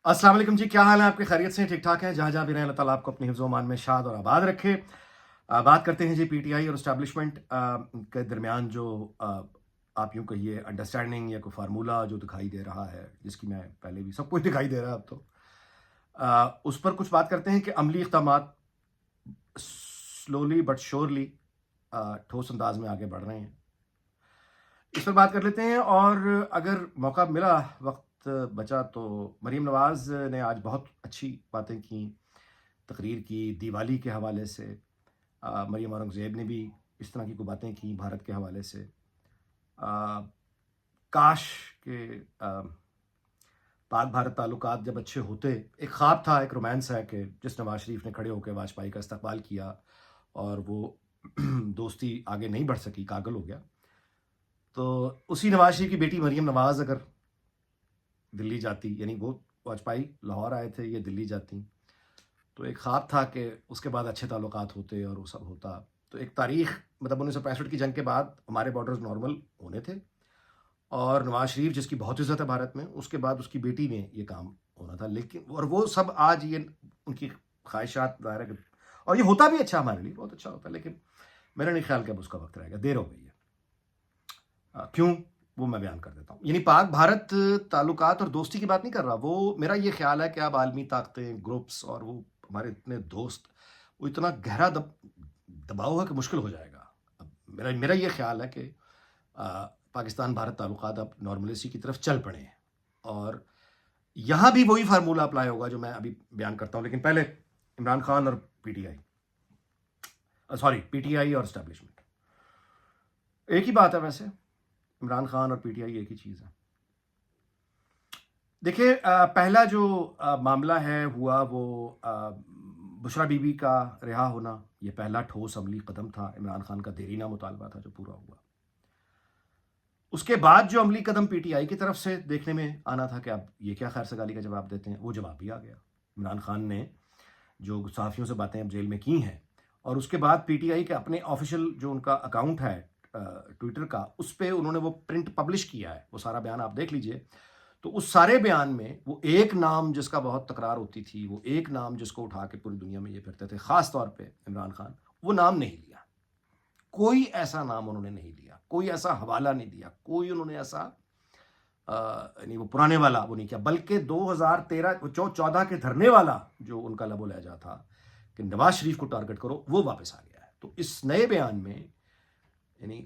السلام علیکم جی، کیا حال ہے آپ کے؟ خیریت سے ٹھیک ٹھاک ہیں؟ جہاں جہاں بھی رہیں اللہ تعالیٰ آپ کو اپنی حفظ و امان میں شاد اور آباد رکھے۔ بات کرتے ہیں جی پی ٹی آئی اور اسٹیبلشمنٹ کے درمیان جو آپ یوں کہیے انڈرسٹینڈنگ یا کوئی فارمولہ جو دکھائی دے رہا ہے، جس کی میں پہلے بھی سب کچھ دکھائی دے رہا ہے اب تو اس پر کچھ بات کرتے ہیں کہ عملی اقدامات سلولی بٹ شورلی ٹھوس انداز میں آگے بڑھ رہے ہیں۔ اس پر بات کر لیتے ہیں، اور اگر موقع ملا، وقت بچا، تو مریم نواز نے آج بہت اچھی باتیں کی، تقریر کی دیوالی کے حوالے سے۔ مریم اورنگزیب نے بھی اس طرح کی کوئی باتیں کی بھارت کے حوالے سے۔ آ، کاش کہ پاک بھارت تعلقات جب اچھے ہوتے، ایک خواب تھا، ایک رومانس ہے کہ جس نواز شریف نے کھڑے ہو کے واجپائی کا استقبال کیا اور وہ دوستی آگے نہیں بڑھ سکی، کاگل ہو گیا، تو اسی نواز شریف کی بیٹی مریم نواز اگر دلی جاتی، یعنی وہ واجپائی لاہور آئے تھے، یہ دلی جاتی، تو ایک خواب تھا کہ اس کے بعد اچھے تعلقات ہوتے اور وہ سب ہوتا۔ تو ایک تاریخ، مطلب 1965 کی جنگ کے بعد ہمارے بارڈرز نارمل ہونے تھے، اور نواز شریف جس کی بہت عزت ہے بھارت میں، اس کے بعد اس کی بیٹی میں یہ کام ہونا تھا، لیکن اور وہ سب آج یہ ان کی خواہشات ظاہر ہے کہ، اور یہ ہوتا بھی اچھا ہمارے لیے، بہت اچھا ہوتا ہے، لیکن میرا نہیں خیال کہ اب اس کا وقت رہے گا، دیر ہو گئی ہے۔ کیوں؟ وہ میں بیان کر دیتا ہوں۔ یعنی پاک بھارت تعلقات اور دوستی کی بات نہیں کر رہا، وہ میرا یہ خیال ہے کہ اب عالمی طاقتیں، گروپس اور وہ ہمارے اتنے دوست، وہ اتنا گہرا دباؤ ہے کہ مشکل ہو جائے گا۔ اب میرا یہ خیال ہے کہ پاکستان بھارت تعلقات اب نارملیسی کی طرف چل پڑے ہیں، اور یہاں بھی وہی فارمولہ اپلائی ہوگا جو میں ابھی بیان کرتا ہوں، لیکن پہلے عمران خان اور پی ٹی آئی اور اسٹیبلشمنٹ ایک ہی بات ہے ویسے۔ عمران خان اور پی ٹی آئی ایک ہی چیز ہے۔ دیکھیے، پہلا جو معاملہ ہے ہوا، وہ بشرا بی بی کا رہا ہونا، یہ پہلا ٹھوس عملی قدم تھا۔ عمران خان کا دیرینہ مطالبہ تھا جو پورا ہوا۔ اس کے بعد جو عملی قدم پی ٹی آئی کی طرف سے دیکھنے میں آنا تھا کہ اب یہ کیا خیر سگالی کا جواب دیتے ہیں، وہ جواب بھی آ گیا۔ عمران خان نے جو صحافیوں سے باتیں اب جیل میں کی ہیں، اور اس کے بعد پی ٹی آئی کے اپنے آفیشیل جو ان کا اکاؤنٹ ہے ٹویٹر کا، اس پہ انہوں نے وہ پرنٹ پبلش کیا ہے، وہ سارا بیان آپ دیکھ لیجئے۔ تو اس سارے بیان میں وہ ایک نام جس کا بہت تکرار ہوتی تھی، وہ ایک نام جس کو اٹھا کے پوری دنیا میں یہ پھرتے تھے، خاص طور پہ عمران خان، وہ نام نہیں لیا۔ کوئی ایسا نام انہوں نے نہیں لیا، کوئی ایسا حوالہ نہیں دیا، کوئی انہوں نے ایسا یعنی وہ پرانے والا وہ نہیں کیا، بلکہ 2014 کے دھرنے والا جو ان کا لب و لہجہ تھا کہ نواز شریف کو ٹارگٹ کرو، وہ واپس آ گیا ہے۔ تو اس نئے بیان میں یعنی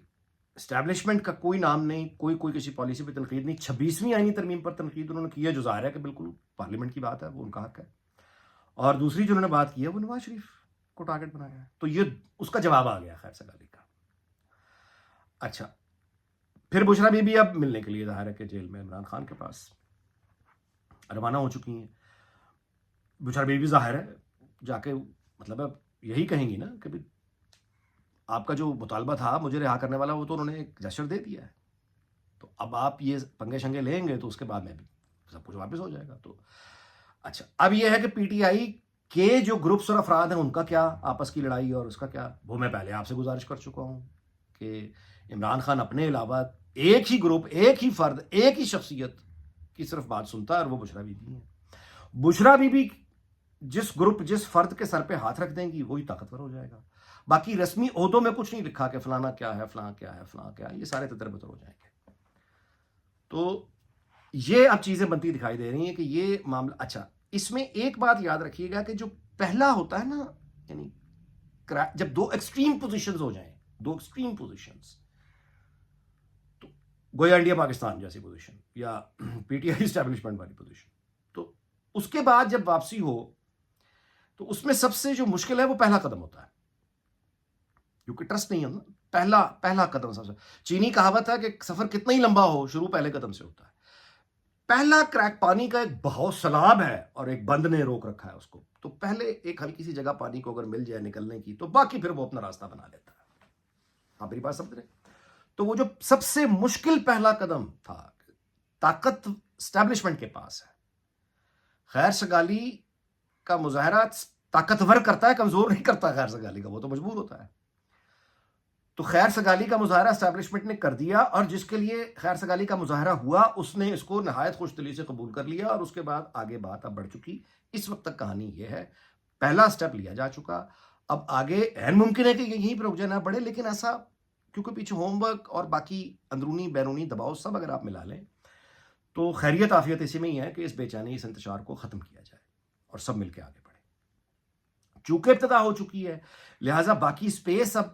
اسٹیبلشمنٹ کا کوئی نام نہیں، کوئی کسی پالیسی پہ تنقید نہیں، 26ویں آئینی ترمیم پر تنقید انہوں نے کی ہے، جو ظاہر ہے کہ بالکل پارلیمنٹ کی بات ہے، وہ ان کا حق ہے، اور دوسری جو انہوں نے بات کی ہے وہ نواز شریف کو ٹارگٹ بنایا ہے۔ تو یہ اس کا جواب آ گیا خیر سگالی کا۔ اچھا، پھر بشرا بی بی اب ملنے کے لیے ظاہر ہے کہ جیل میں عمران خان کے پاس روانہ ہو چکی ہیں۔ بشرا بی بی ظاہر ہے جا کے مطلب اب یہی کہیں گی نا کہ آپ کا جو مطالبہ تھا مجھے رہا کرنے والا، وہ تو انہوں نے ایک جسچر دے دیا ہے، تو اب آپ یہ پنگے شنگے لیں گے تو اس کے بعد میں بھی سب کچھ واپس ہو جائے گا۔ تو اچھا، اب یہ ہے کہ پی ٹی آئی کے جو گروپس اور افراد ہیں ان کا کیا آپس کی لڑائی اور اس کا کیا، وہ میں پہلے آپ سے گزارش کر چکا ہوں کہ عمران خان اپنے علاوہ ایک ہی گروپ، ایک ہی فرد، ایک ہی شخصیت کی صرف بات سنتا ہے، اور وہ بشرا بی بی ہے۔ بشرا بی بی جس گروپ، جس فرد کے سر پہ ہاتھ رکھ دیں گی وہی طاقتور ہو جائے گا۔ باقی رسمی عہدوں میں کچھ نہیں لکھا کہ فلانا کیا ہے، فلاں کیا ہے، فلاں کیا ہے، یہ سارے تتر بتر ہو جائیں گے۔ تو یہ اب چیزیں بنتی دکھائی دے رہی ہیں کہ یہ معاملہ، اچھا اس میں ایک بات یاد رکھیے گا کہ جو پہلا ہوتا ہے نا، یعنی جب دو ایکسٹریم پوزیشنز ہو جائیں، دو ایکسٹریم پوزیشنز، تو گویا انڈیا پاکستان جیسی پوزیشن یا پی ٹی آئی اسٹیبلشمنٹ والی پوزیشن، تو اس کے بعد جب واپسی ہو تو اس میں سب سے جو مشکل ہے وہ پہلا قدم ہوتا ہے، کیونکہ ٹرسٹ نہیں ہے نا۔ پہلا قدم سب سے، چینی کہاوت ہے کہ سفر کتنا ہی لمبا ہو شروع پہلے قدم سے ہوتا ہے۔ پہلا کریک پانی کا ایک بہت سیلاب ہے اور ایک بند نے روک رکھا ہے اس کو، تو پہلے ایک ہلکی سی جگہ پانی کو اگر مل جائے نکلنے کی، تو باقی پھر وہ اپنا راستہ بنا لیتا ہے۔ آپ میری بات سمجھ رہے ہیں؟ تو وہ جو سب سے مشکل پہلا قدم تھا، طاقت اسٹیبلشمنٹ کے پاس ہے، خیر سگالی کا مظاہرہ طاقتور کرتا ہے، کمزور نہیں کرتا خیر سگالی کا، وہ تو مجبور ہوتا ہے۔ تو خیر سگالی کا مظاہرہ اسٹیبلشمنٹ نے کر دیا، اور جس کے لیے خیر سگالی کا مظاہرہ ہوا اس نے اس کو نہایت خوش دلی سے قبول کر لیا، اور اس کے بعد آگے بات اب بڑھ چکی. اس وقت تک کہانی یہ ہے، پہلا سٹیپ لیا جا چکا. اب آگے این ممکن ہے کہ یہیں پر رک جانا پڑے، لیکن ایسا کیونکہ پیچھے ہوم ورک اور باقی اندرونی بیرونی دباؤ سب اگر آپ ملا لیں تو خیریت عافیت اسی میں ہی ہے کہ اس بے چینی، اس انتشار کو ختم کیا جائے اور سب مل کے آگے بڑھیں. چونکہ ابتدا ہو چکی ہے لہٰذا باقی سپیس اب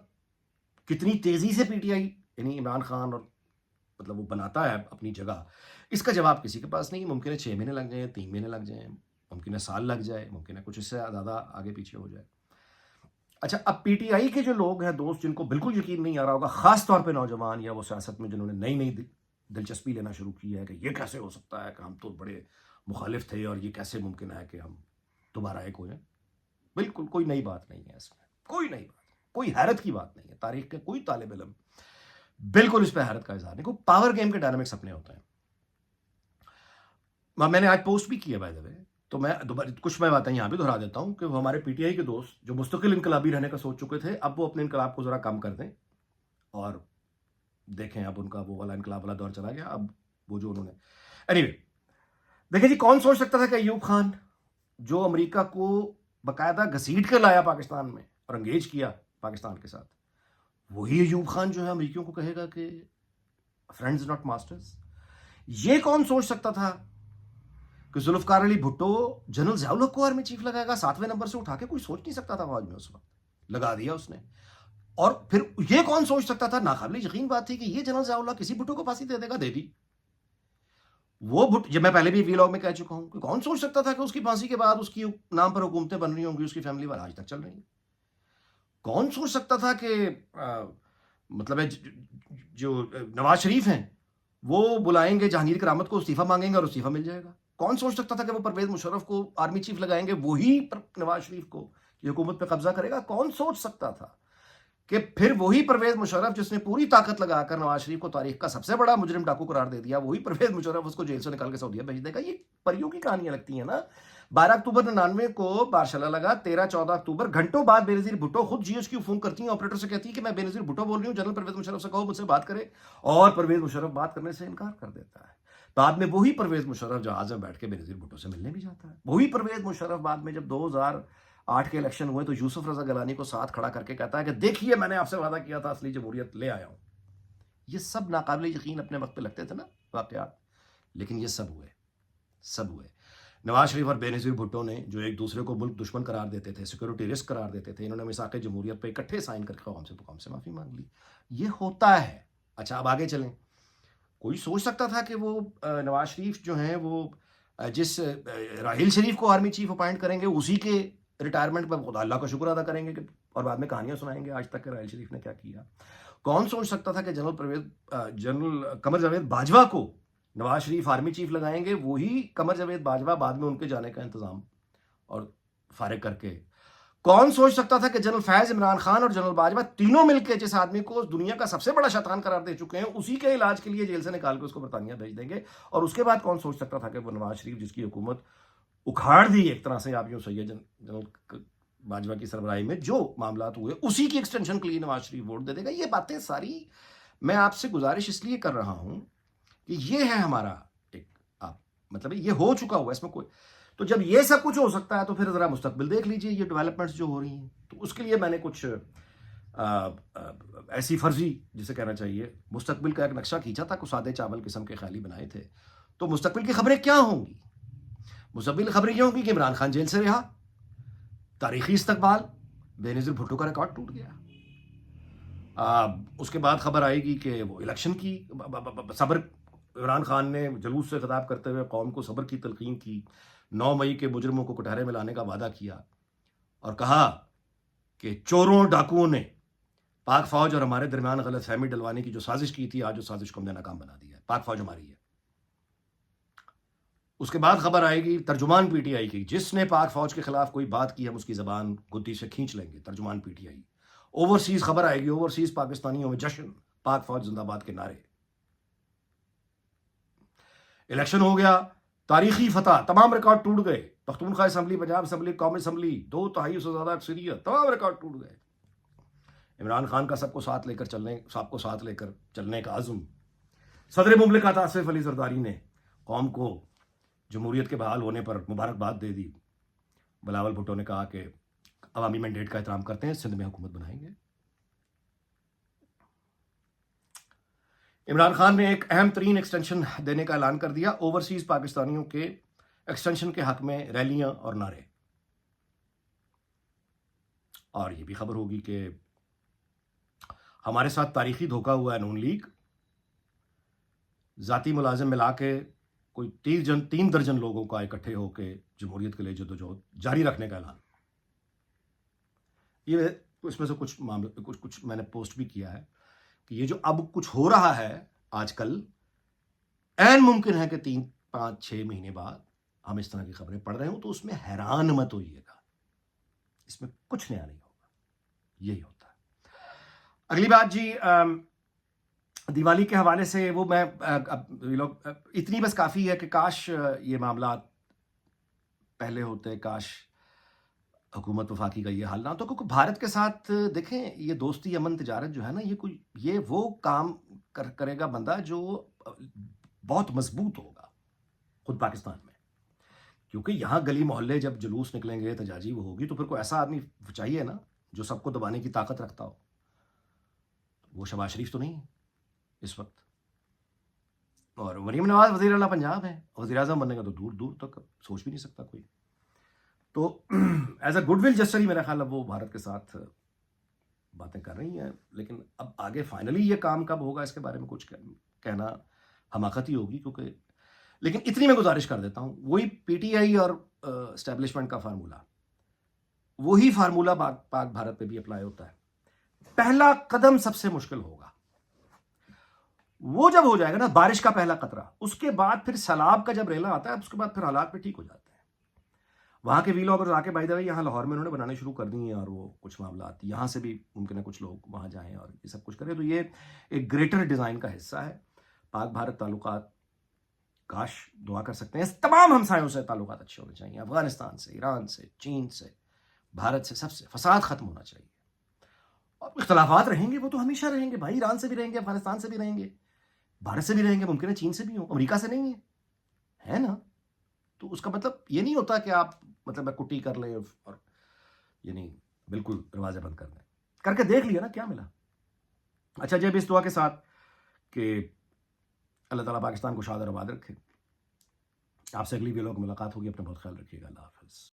کتنی تیزی سے پی ٹی آئی یعنی عمران خان اور مطلب وہ بناتا ہے اپنی جگہ، اس کا جواب کسی کے پاس نہیں. ممکن ہے 6 مہینے لگ جائیں، 3 مہینے لگ جائیں، ممکن ہے سال لگ جائے، ممکن ہے کچھ اس سے زیادہ آگے پیچھے ہو جائے. اچھا، اب پی ٹی آئی کے جو لوگ ہیں دوست، جن کو بالکل یقین نہیں آ رہا ہوگا، خاص طور پہ نوجوان یا وہ سیاست میں جنہوں نے نئی نئی دلچسپی لینا شروع کی ہے کہ یہ کیسے ہو سکتا ہے کہ ہم تو بڑے مخالف تھے اور یہ کیسے ممکن ہے کہ ہم دوبارہ ایک ہو جائیں. بالکل کوئی نئی بات نہیں ہے اس میں، کوئی نئی بات، کوئی حیرت کی بات نہیں ہے. تاریخ کے کوئی طالب علم بالکل اس پہ حیرت کا اظہار نہیں. کوئی پاور گیم کے ڈائنامکس اپنے ہوتے ہیں. میں نے آج پوسٹ بھی کیا بائی دا وے، تو میں کچھ میں باتیں یہاں بھی دہرا دیتا ہوں کہ وہ ہمارے پی ٹی آئی کے دوست جو مستقل انقلابی رہنے کا سوچ چکے تھے، اب وہ اپنے انقلاب کو ذرا کم کر دیں اور دیکھیں اب ان کا وہ والا انقلاب والا دور چلا گیا. اب وہ جو انہوں نے anyway دیکھیں جی، کون سوچ سکتا تھا کہ ایوب خان جو امریکہ کو باقاعدہ گھسیٹ کر لایا پاکستان میں اور انگیج کیا پاکستان کے ساتھ، وہی ایوب خان جو ہے امریکیوں کو کہے گا کہ فرینڈز ناٹ ماسٹرز. یہ کون سوچ سکتا تھا کہ ذوالفقار علی بھٹو جنرل ضیاء الحق کو آرمی چیف لگائے گا 7ویں نمبر سے اٹھا کے؟ کوئی سوچ نہیں سکتا تھا فوج میں، اس وقت لگا دیا اس نے. اور پھر یہ کون سوچ سکتا تھا، ناقابل یقین بات تھی کہ یہ جنرل ضیاء الحق کسی بھٹو کو پھانسی دے دے گا. دے دی وہ جب میں پہلے بھی ویلاگ میں کہہ چکا ہوں کہ کون سوچ سکتا تھا کہ اس کی پھانسی کے بعد اس کی نام پر حکومتیں بن رہی ہوں گی، اس کی فیملی والا آج تک چل رہی ہیں. کون سوچ سکتا تھا کہ مطلب ہے جو نواز شریف ہیں وہ بلائیں گے جہانگیر کرامت کو، استعفیٰ مانگیں گے اور استعفیٰ مل جائے گا. کون سوچ سکتا تھا کہ وہ پرویز مشرف کو آرمی چیف لگائیں گے، وہی نواز شریف کو یہ حکومت پہ قبضہ کرے گا؟ کون سوچ سکتا تھا کہ پھر وہی پرویز مشرف جس نے پوری طاقت لگا کر نواز شریف کو تاریخ کا سب سے بڑا مجرم ڈاکو قرار دے دیا، وہی پرویز مشرف اس کو جیل سے نکال کے سعودیہ بھیج دے گا؟ یہ پریوں کی کہانیاں لگتی ہیں نا. 12 اکتوبر 99 کو بارشلہ لگا، 13-14 اکتوبر گھنٹوں بعد بے نظیر بھٹو خود جی ایچ کیو فون کرتی ہیں آپریٹر سے، کہتی ہے کہ میں بے نظیر بھٹو بول رہی ہوں، جنرل پرویز مشرف سے کہو مجھ سے بات کرے، اور پرویز مشرف بات کرنے سے انکار کر دیتا ہے. بعد میں وہی پرویز مشرف جہاز میں بیٹھ کے بے نظیر بھٹو سے ملنے بھی جاتا ہے. وہی پرویز مشرف بعد میں جب 2008 کے الیکشن ہوئے تو یوسف رضا گیلانی کو ساتھ کھڑا کر کے کہتا ہے کہ دیکھیے میں نے آپ سے وعدہ کیا تھا، اصلی جمہوریت لے آیا ہوں. یہ سب ناقابل یقین اپنے وقت پہ لگتے تھے نا واقعات، لیکن یہ سب ہوئے. نواز شریف اور بے نظیر بھٹو نے جو ایک دوسرے کو ملک دشمن قرار دیتے تھے، سیکورٹی رسک قرار دیتے تھے، انہوں نے میثاق جمہوریت پہ اکٹھے سائن کر کے قوم سے معافی مانگ لی. یہ ہوتا ہے. اچھا اب آگے چلیں. کوئی سوچ سکتا تھا کہ وہ نواز شریف جو ہیں وہ جس راحیل شریف کو آرمی چیف اپائنٹ کریں گے اسی کے ریٹائرمنٹ پہ خدا اللہ کا شکر ادا کریں گے اور بعد میں کہانیاں سنائیں گے آج تک کہ راحیل شریف نے کیا کیا؟ کون سوچ سکتا تھا کہ جنرل قمر جاوید باجوہ کو نواز شریف آرمی چیف لگائیں گے، وہی قمر جاوید باجوہ بعد میں ان کے جانے کا انتظام اور فارغ کر کے؟ کون سوچ سکتا تھا کہ جنرل فیض، عمران خان اور جنرل باجوہ تینوں مل کے جس آدمی کو دنیا کا سب سے بڑا شیطان قرار دے چکے ہیں اسی کے علاج کے لیے جیل سے نکال کے اس کو برطانیہ بھیج دیں گے؟ اور اس کے بعد کون سوچ سکتا تھا کہ وہ نواز شریف جس کی حکومت اکھاڑ دی ایک طرح سے، آپ یوں سید جنرل باجوہ کی سربراہی میں جو معاملات ہوئے اسی کی ایکسٹینشن کے لیے نواز شریف ووٹ دے دے گا؟ یہ باتیں ساری میں آپ سے گزارش اس لیے کر رہا ہوں کہ یہ ہے ہمارا ایک مطلب یہ ہو چکا ہوا، اس میں کوئی. تو جب یہ سب کچھ ہو سکتا ہے تو پھر ذرا مستقبل دیکھ لیجئے، یہ ڈیولپمنٹس جو ہو رہی ہیں. تو اس کے لیے میں نے کچھ ایسی فرضی جسے کہنا چاہیے مستقبل کا ایک نقشہ کھینچا تھا، کچھ سادے چاول قسم کے خیالی بنائے تھے. تو مستقبل کی خبریں کیا ہوں گی؟ مستقبل کی خبریں یہ ہوں گی کہ عمران خان جیل سے رہا، تاریخی استقبال، بے نظیر بھٹو کا ریکارڈ ٹوٹ گیا. اس کے بعد خبر آئے گی کہ وہ الیکشن کی صبر، عمران خان نے جلوس سے خطاب کرتے ہوئے قوم کو صبر کی تلقین کی، 9 مئی کے مجرموں کو کٹہرے میں لانے کا وعدہ کیا اور کہا کہ چوروں ڈاکوؤں نے پاک فوج اور ہمارے درمیان غلط فہمی ڈلوانے کی جو سازش کی تھی، آج اس سازش کو ہم نے ناکام بنا دیا ہے، پاک فوج ہماری ہے. اس کے بعد خبر آئے گی ترجمان پی ٹی آئی کی، جس نے پاک فوج کے خلاف کوئی بات کی ہم اس کی زبان گدی سے کھینچ لیں گے، ترجمان پی ٹی آئی. اوورسیز خبر آئے گی، اوورسیز پاکستانیوں میں جشن، پاک فوج زندہ باد کے نعرے. الیکشن ہو گیا، تاریخی فتح، تمام ریکارڈ ٹوٹ گئے، پختونخوا اسمبلی، پنجاب اسمبلی، قومی اسمبلی، 2/3 سے زیادہ اکثریت، تمام ریکارڈ ٹوٹ گئے. عمران خان کا سب کو ساتھ لے کر چلنے کا عزم. صدر مملکت آصف علی زرداری نے قوم کو جمہوریت کے بحال ہونے پر مبارکباد دے دی. بلاول بھٹو نے کہا کہ عوامی مینڈیٹ کا احترام کرتے ہیں, سندھ میں حکومت بنائیں گے. عمران خان نے ایک اہم ترین ایکسٹینشن دینے کا اعلان کر دیا. اوورسیز پاکستانیوں کے ایکسٹینشن کے حق میں ریلیاں اور نعرے. اور یہ بھی خبر ہوگی کہ ہمارے ساتھ تاریخی دھوکہ ہوا ہے نون لیگ. ذاتی ملازم ملا کے کوئی 3 درجن لوگوں کا اکٹھے ہو کے جمہوریت کے لیے جدوجہد جاری رکھنے کا اعلان. یہ اس میں سے کچھ معاملے کچھ میں نے پوسٹ بھی کیا ہے کہ یہ جو اب کچھ ہو رہا ہے آج کل, عین ممکن ہے کہ 3 5 6 مہینے بعد ہم اس طرح کی خبریں پڑھ رہے ہوں, تو اس میں حیران مت ہوئیے گا, اس میں کچھ نیا نہیں ہوگا. یہی ہوتا ہے. اگلی بات جی, دیوالی کے حوالے سے وہ میں لوگ اتنی بس کافی ہے کہ کاش یہ معاملات پہلے ہوتے, کاش حکومت وفاقی کا یہ حال نہ ہوتا, کیونکہ بھارت کے ساتھ دیکھیں یہ دوستی امن تجارت جو ہے نا, یہ وہ کام کرے گا بندہ جو بہت مضبوط ہوگا خود پاکستان میں. کیونکہ یہاں گلی محلے جب جلوس نکلیں گے, تجاجی وہ ہوگی, تو پھر کوئی ایسا آدمی چاہیے نا جو سب کو دبانے کی طاقت رکھتا ہو. وہ شہباز شریف تو نہیں ہے اس وقت, اور مریم نواز وزیر اعلیٰ پنجاب ہے, وزیر اعظم بننے کا تو دور دور تک سوچ بھی نہیں سکتا کوئی. تو ایز اے گڈ ول جسٹر ہی میرا خیال ہے وہ بھارت کے ساتھ باتیں کر رہی ہیں. لیکن اب آگے فائنلی یہ کام کب ہوگا اس کے بارے میں کچھ کہنا حماقت ہی ہوگی. کیونکہ لیکن اتنی میں گزارش کر دیتا ہوں, وہی پی ٹی آئی اور اسٹیبلشمنٹ کا فارمولہ, وہی فارمولہ پاک بھارت پہ بھی اپلائی ہوتا ہے. پہلا قدم سب سے مشکل ہوگا, وہ جب ہو جائے گا نا بارش کا پہلا قطرہ, اس کے بعد پھر سیلاب کا جب ریلا آتا ہے, اس کے بعد پھر حالات پہ ٹھیک ہو جاتے ہیں. وہاں کے ویلاگرز آ کے بائی دا وے یہاں لاہور میں انہوں نے بنانے شروع کر دی ہیں, اور وہ کچھ معاملات یہاں سے بھی ممکن ہے کچھ لوگ وہاں جائیں اور یہ سب کچھ کریں. تو یہ ایک گریٹر ڈیزائن کا حصہ ہے. پاک بھارت تعلقات, کاش دعا کر سکتے ہیں اس تمام ہمسایوں سے تعلقات اچھے ہونے چاہیے, افغانستان سے, ایران سے, چین سے, بھارت سے, سب سے. فساد ختم ہونا چاہیے. اور اختلافات رہیں گے, وہ تو ہمیشہ رہیں گے بھائی, ایران سے بھی رہیں گے, افغانستان سے بھی رہیں گے, بھارت سے بھی رہیں گے, ممکن ہے چین سے بھی ہوں, امریکہ سے نہیں ہے نا. تو اس کا مطلب یہ نہیں ہوتا کہ آپ مطلب کٹی کر لیں اور یعنی بالکل دروازے بند کر دیں. کر کے دیکھ لیا نا کیا ملا. اچھا جب اس دعا کے ساتھ کہ اللہ تعالیٰ پاکستان کو شاد اور آباد رکھے. آپ سے اگلی ویڈیو میں ملاقات ہوگی. اپنا بہت خیال رکھیے گا. اللہ حافظ.